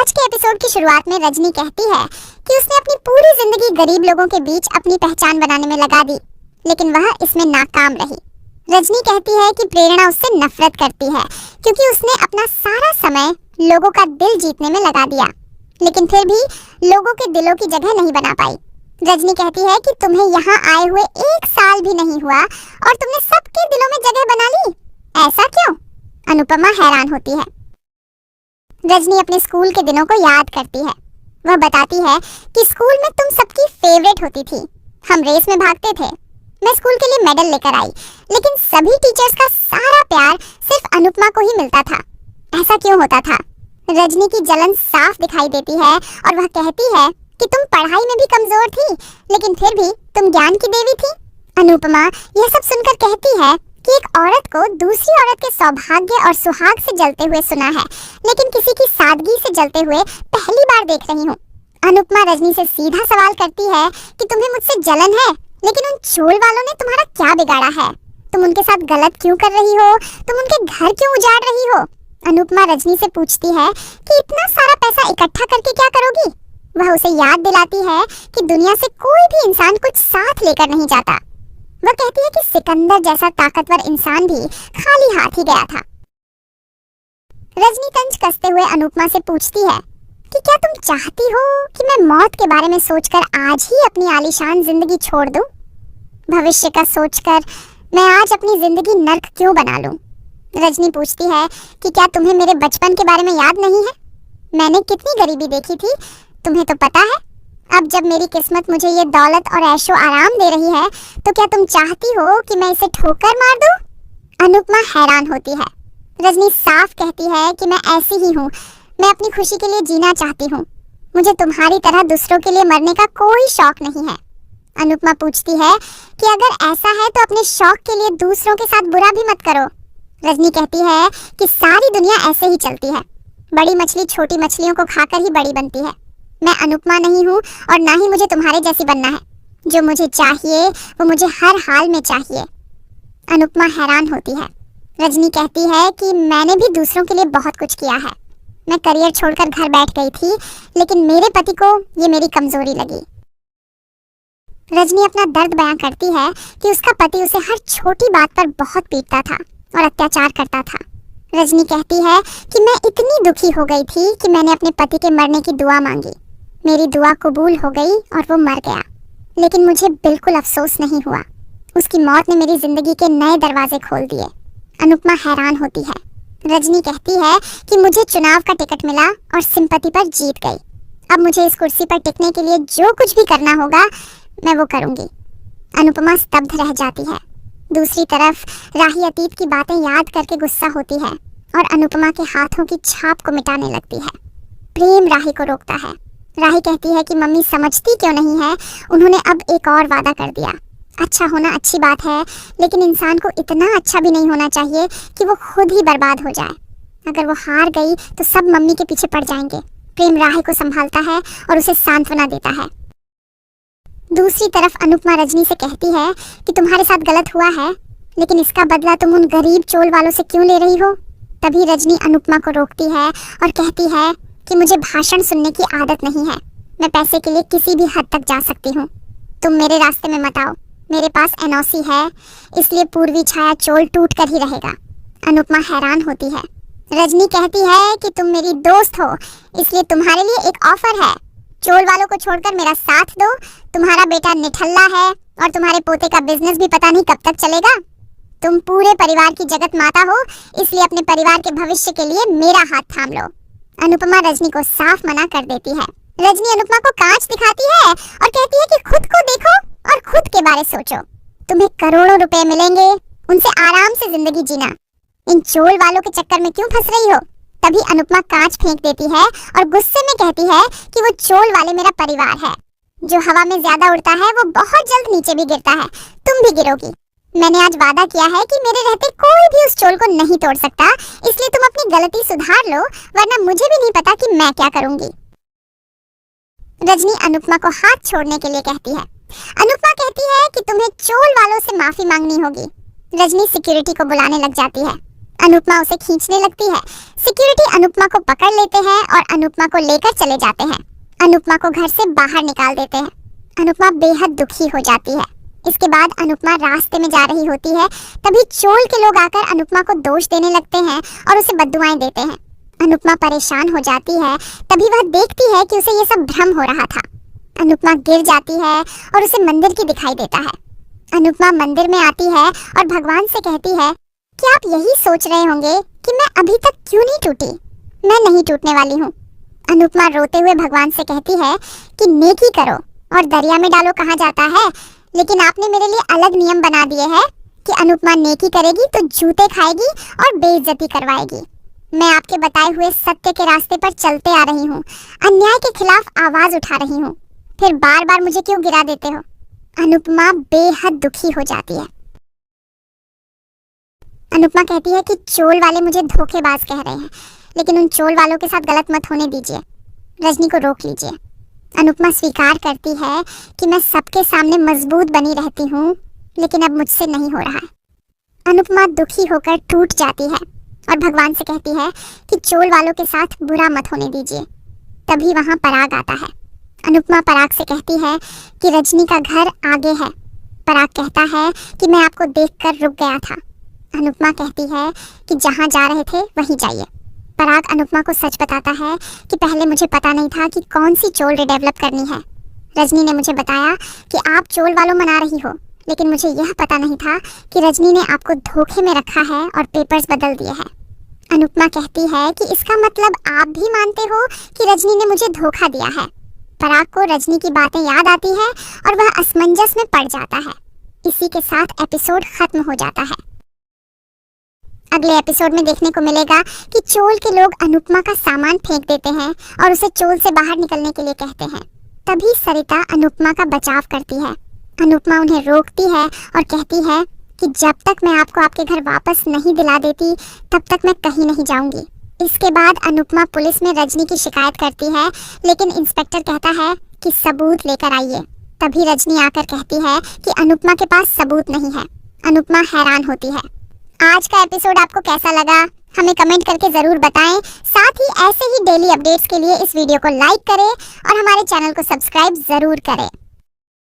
आज के एपिसोड की शुरुआत में रजनी कहती है कि उसने अपनी पूरी जिंदगी गरीब लोगों के बीच अपनी पहचान बनाने में लगा दी, लेकिन वह इसमें नाकाम रही। रजनी कहती है कि प्रेरणा उससे नफरत करती है क्योंकि उसने अपना सारा समय लोगों का दिल जीतने में लगा दिया, लेकिन फिर भी लोगों के दिलों की जगह नहीं बना पाई। रजनी कहती है कि तुम्हें यहाँ आए हुए 1 साल भी नहीं हुआ और तुमने सबके दिलों में जगह बना ली, ऐसा क्यों? अनुपमा हैरान होती है। रजनी अपने स्कूल के दिनों को याद करती है। वह बताती है कि स्कूल में तुम सबकी फेवरेट होती थी, हम रेस में भागते थे, मैं स्कूल के लिए मेडल लेकर आई, लेकिन सभी टीचर्स का सारा प्यार सिर्फ अनुपमा को ही मिलता था, ऐसा क्यों होता था? रजनी की जलन साफ दिखाई देती है और वह कहती है कि तुम पढ़ाई में भी कमजोर थी, लेकिन फिर भी तुम ज्ञान की देवी थी। अनुपमा यह सब सुनकर कहती है कि एक औरत को दूसरी औरत के सौभाग्य और सुहाग से जलते हुए सुना है, लेकिन किसी की सादगी से जलते हुए पहली बार देख रही हूँ। अनुपमा रजनी से सीधा सवाल करती है कि तुम्हें मुझसे जलन है, लेकिन उन चोल वालों ने तुम्हारा क्या बिगाड़ा है? तुम उनके साथ गलत क्यों कर रही हो? तुम उनके घर क्यों उजाड़ रही हो? अनुपमा रजनी से पूछती है कि इतना सारा पैसा इकट्ठा करके क्या करोगी? वह उसे याद दिलाती है कि दुनिया से कोई भी इंसान कुछ साथ लेकर नहीं जाता। वह कहती है कि सिकंदर जैसा ताकतवर इंसान भी खाली हाथ ही गया था। रजनी तंज कसते हुए अनुपमा से पूछती है कि क्या तुम चाहती हो कि मैं मौत के बारे में सोचकर आज ही अपनी आलीशान जिंदगी छोड़ दूं? भविष्य का सोचकर मैं आज अपनी जिंदगी नर्क क्यों बना लूं? रजनी पूछती है कि क्या तुम्हें मेरे बचपन के बारे में याद नहीं है? मैंने कितनी गरीबी देखी थी, तुम्हें तो पता है। अब जब मेरी किस्मत मुझे ये दौलत और ऐशो आराम दे रही है, तो क्या तुम चाहती हो कि मैं इसे ठोकर मार दूं? अनुपमा हैरान होती है। रजनी साफ कहती है कि मैं ऐसी ही हूँ, मैं अपनी खुशी के लिए जीना चाहती हूँ, मुझे तुम्हारी तरह दूसरों के लिए मरने का कोई शौक नहीं है। अनुपमा पूछती है कि अगर ऐसा है तो अपने शौक के लिए दूसरों के साथ बुरा भी मत करो। रजनी कहती है कि सारी दुनिया ऐसे ही चलती है, बड़ी मछली छोटी मछलियों को खाकर ही बड़ी बनती है। मैं अनुपमा नहीं हूँ और ना ही मुझे तुम्हारे जैसी बनना है। जो मुझे चाहिए वो मुझे हर हाल में चाहिए। अनुपमा हैरान होती है। रजनी कहती है कि मैंने भी दूसरों के लिए बहुत कुछ किया है। मैं करियर छोड़कर घर बैठ गई थी, लेकिन मेरे पति को ये मेरी कमजोरी लगी। रजनी अपना दर्द बयां करती है कि उसका पति उसे हर छोटी बात पर बहुत पीटता था और अत्याचार करता था। रजनी कहती है कि मैं इतनी दुखी हो गई थी कि मैंने अपने पति के मरने की दुआ मांगी। मेरी दुआ कबूल हो गई और वो मर गया, लेकिन मुझे बिल्कुल अफसोस नहीं हुआ। उसकी मौत ने मेरी जिंदगी के नए दरवाजे खोल दिए। अनुपमा हैरान होती है। रजनी कहती है कि मुझे चुनाव का टिकट मिला और सिंपैथी पर जीत गई। अब मुझे इस कुर्सी पर टिकने के लिए जो कुछ भी करना होगा मैं वो करूंगी। अनुपमा स्तब्ध रह जाती है। दूसरी तरफ राही अतीत की बातें याद करके गुस्सा होती है और अनुपमा के हाथों की छाप को मिटाने लगती है। प्रेम राही को रोकता है। राही कहती है कि मम्मी समझती क्यों नहीं है, उन्होंने अब एक और वादा कर दिया। अच्छा होना अच्छी बात है, लेकिन इंसान को इतना अच्छा भी नहीं होना चाहिए कि वो खुद ही बर्बाद हो जाए। अगर वो हार गई तो सब मम्मी के पीछे पड़ जाएंगे। प्रेम राही को संभालता है और उसे सांत्वना देता है। दूसरी तरफ अनुपमा रजनी से कहती है कि तुम्हारे साथ गलत हुआ है, लेकिन इसका बदला तुम उन गरीब चोल वालों से क्यों ले रही हो? तभी रजनी अनुपमा को रोकती है और कहती है कि मुझे भाषण सुनने की आदत नहीं है। मैं पैसे के लिए किसी भी हद तक जा सकती हूँ। तुम मेरे रास्ते में मत आओ। मेरे पास एनओसी है, इसलिए पूर्वी छाया चोल टूट कर ही रहेगा। अनुपमा हैरान होती है। रजनी कहती है कि तुम मेरी दोस्त हो, इसलिए तुम्हारे लिए एक ऑफर है। चोल वालों को छोड़कर मेरा साथ दो। तुम्हारा बेटा निठल्ला है और तुम्हारे पोते का बिजनेस भी पता नहीं कब तक चलेगा। तुम पूरे परिवार की जगत माता हो, इसलिए अपने परिवार के भविष्य के लिए मेरा हाथ थाम लो। अनुपमा रजनी को साफ मना कर देती है। रजनी अनुपमा को कांच दिखाती है और कहती है कि खुद को देखो और खुद के बारे सोचो। तुम्हें करोड़ों रुपए मिलेंगे, उनसे आराम से जिंदगी जीना। इन चोल वालों के चक्कर में क्यों फंस रही हो? तभी अनुपमा कांच फेंक देती है और गुस्से में कहती है कि वो चोल वाले मेरा परिवार है। जो हवा में ज्यादा उड़ता है वो बहुत जल्द नीचे भी गिरता है। तुम भी गिरोगी। मैंने आज वादा किया है कि मेरे रहते कोई भी उस चोल को नहीं तोड़ सकता, इसलिए तुम अपनी गलती सुधार लो, वरना मुझे भी नहीं पता कि मैं क्या करूंगी। रजनी अनुपमा को हाथ छोड़ने के लिए कहती है। अनुपमा कहती है कि तुम्हें चोल वालों से माफी मांगनी होगी। रजनी सिक्योरिटी को बुलाने लग जाती है। अनुपमा उसे खींचने लगती है। सिक्योरिटी अनुपमा को पकड़ लेते हैं और अनुपमा को लेकर चले जाते हैं। अनुपमा को घर से बाहर निकाल देते हैं। अनुपमा बेहद दुखी हो जाती है। इसके बाद अनुपमा रास्ते में जा रही होती है, तभी चोल के लोग आकर अनुपमा को दोष देने लगते हैं और उसे बद्दुआएं देते हैं। अनुपमा परेशान हो जाती है, तभी वह देखती है कि उसे ये सब भ्रम हो रहा था। अनुपमा गिर जाती है और उसे मंदिर की दिखाई देता है। अनुपमा मंदिर में आती है और भगवान से कहती है कि आप यही सोच रहे होंगे कि मैं अभी तक क्यों नहीं टूटी। मैं नहीं टूटने वाली हूँ। अनुपमा रोते हुए भगवान से कहती है कि नेकी करो और दरिया में डालो कहा जाता है, लेकिन आपने मेरे लिए अलग नियम बना दिए हैं कि अनुपमा नेकी करेगी तो जूते खाएगी और बेइज्जती करवाएगी। मैं आपके बताए हुए सत्य के रास्ते पर चलते आ रही हूँ, अन्याय के खिलाफ आवाज उठा रही हूँ, फिर बार बार मुझे क्यों गिरा देते हो। अनुपमा बेहद दुखी हो जाती है। अनुपमा कहती है कि चोल वाले मुझे धोखेबाज कह रहे हैं, लेकिन उन चोल वालों के साथ गलत मत होने दीजिए, रजनी को रोक लीजिए। अनुपमा स्वीकार करती है कि मैं सबके सामने मजबूत बनी रहती हूँ, लेकिन अब मुझसे नहीं हो रहा है। अनुपमा दुखी होकर टूट जाती है और भगवान से कहती है कि चोल वालों के साथ बुरा मत होने दीजिए। तभी वहां पराग आता है। अनुपमा पराग से कहती है कि रजनी का घर आगे है। पराग कहता है कि मैं आपको देखकर रुक गया था। अनुपमा कहती है कि जहां जा रहे थे वहीं जाइए। पराग अनुपमा को सच बताता है कि पहले मुझे पता नहीं था कि कौन सी चोल रिडेवलप करनी है। रजनी ने मुझे बताया कि आप चोल वालों मना रही हो, लेकिन मुझे यह पता नहीं था कि रजनी ने आपको धोखे में रखा है और पेपर्स बदल दिए हैं। अनुपमा कहती है कि इसका मतलब आप भी मानते हो कि रजनी ने मुझे धोखा दिया है। पराग को रजनी की बातें याद आती है और वह असमंजस में पड़ जाता है। इसी के साथ एपिसोड खत्म हो जाता है। अगले एपिसोड में देखने को मिलेगा कि चोल के लोग अनुपमा का सामान फेंक देते हैं और उसे चोल से बाहर निकलने के लिए कहते हैं। तभी सरिता अनुपमा का बचाव करती है। अनुपमा उन्हें रोकती है और कहती है कि जब तक मैं आपको आपके घर वापस नहीं दिला देती, तब तक मैं कहीं नहीं जाऊंगी। इसके बाद अनुपमा पुलिस में रजनी की शिकायत करती है, लेकिन इंस्पेक्टर कहता है कि सबूत लेकर आइए। तभी रजनी आकर कहती है कि अनुपमा के पास सबूत नहीं है। अनुपमा हैरान होती है। आज का एपिसोड आपको कैसा लगा हमें कमेंट करके जरूर बताएं। साथ ही ऐसे ही डेली अपडेट्स के लिए इस वीडियो को लाइक करें और हमारे चैनल को सब्सक्राइब जरूर करें।